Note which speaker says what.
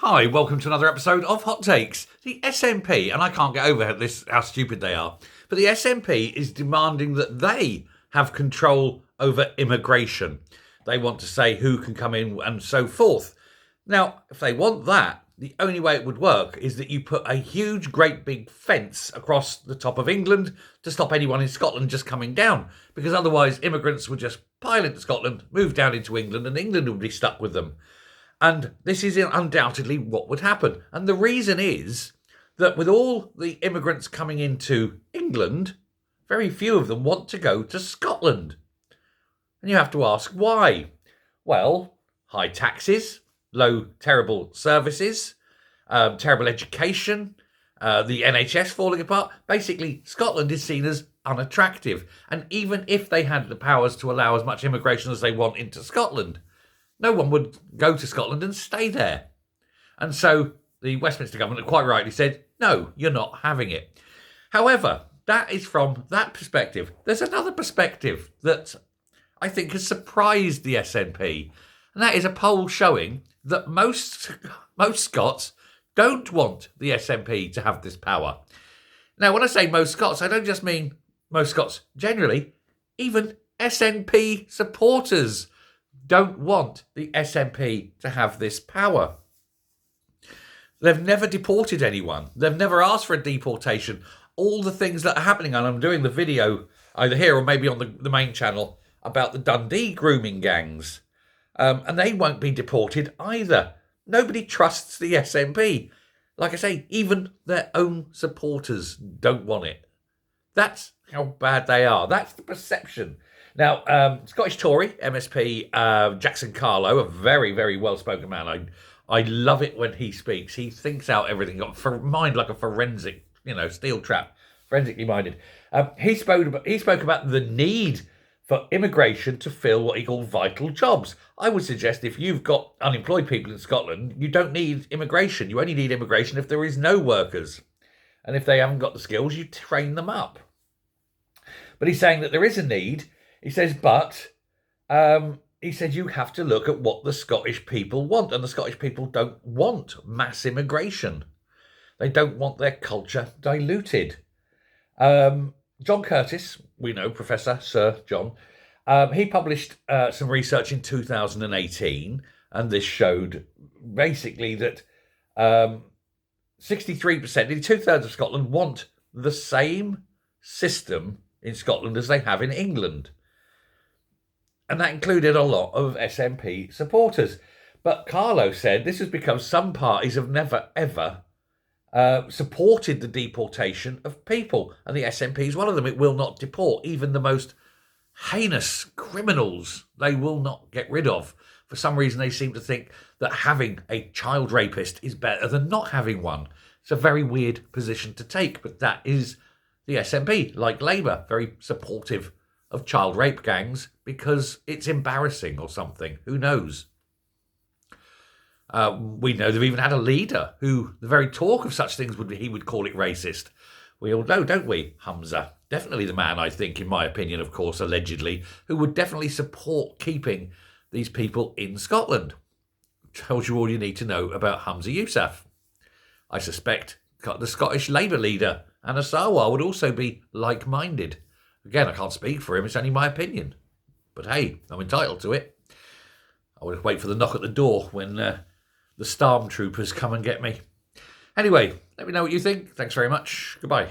Speaker 1: Hi, welcome to another episode of Hot Takes. The SNP, and I can't get over how stupid they are, but the SNP is demanding that they have control over immigration. They want to say who can come in and so forth. Now, if they want that, the only way it would work is that you put a huge, great big fence across the top of England to stop anyone in Scotland just coming down, because otherwise immigrants would just pile into Scotland, move down into England, and England would be stuck with them. And this is undoubtedly what would happen. And the reason is that with all the immigrants coming into England, very few of them want to go to Scotland. And you have to ask why. Well, high taxes, low, terrible services, terrible education, the NHS falling apart. Basically, Scotland is seen as unattractive. And even if they had the powers to allow as much immigration as they want into Scotland, no one would go to Scotland and stay there. And so the Westminster government quite rightly said, no, you're not having it. However, that is from that perspective. There's another perspective that I think has surprised the SNP, and that is a poll showing that most Scots don't want the SNP to have this power. Now, when I say most Scots, I don't just mean most Scots generally. Even SNP supporters don't want the SNP to have this power. They've never deported anyone. They've never asked for a deportation. All the things that are happening, and I'm doing the video either here or maybe on the main channel about the Dundee grooming gangs, and they won't be deported either. Nobody trusts the SNP. Like I say, even their own supporters don't want it. That's how bad they are. That's the perception. Now, Scottish Tory MSP Jackson Carlo, a very, very well-spoken man. I love it when he speaks. He thinks out everything, got a mind like a forensic, steel trap, forensically minded. He spoke about the need for immigration to fill what he called vital jobs. I would suggest if you've got unemployed people in Scotland, you don't need immigration. You only need immigration if there is no workers. And if they haven't got the skills, you train them up. But he's saying that there is a need. He says, he said you have to look at what the Scottish people want. And the Scottish people don't want mass immigration. They don't want their culture diluted. John Curtis, we know, Professor Sir John, he published some research in 2018. And this showed basically that 63%, nearly two-thirds of Scotland, want the same system in Scotland as they have in England. And that included a lot of SNP supporters. But Carlo said this is because some parties have never, ever supported the deportation of people. And the SNP is one of them. It will not deport even the most heinous criminals. They will not get rid of. For some reason, they seem to think that having a child rapist is better than not having one. It's a very weird position to take, but that is the SNP, like Labour, very supportive of child rape gangs because it's embarrassing or something. Who knows? We know they've even had a leader who the very talk of such things he would call it racist. We all know, don't we? Humza. Definitely the man, I think, in my opinion, of course, allegedly, who would definitely support keeping these people in Scotland. Tells you all you need to know about Humza Yousaf. I suspect the Scottish Labour leader, Anna Sarwar, would also be like-minded. Again, I can't speak for him, it's only my opinion. But hey, I'm entitled to it. I would wait for the knock at the door when the stormtroopers come and get me. Anyway, let me know what you think. Thanks very much. Goodbye.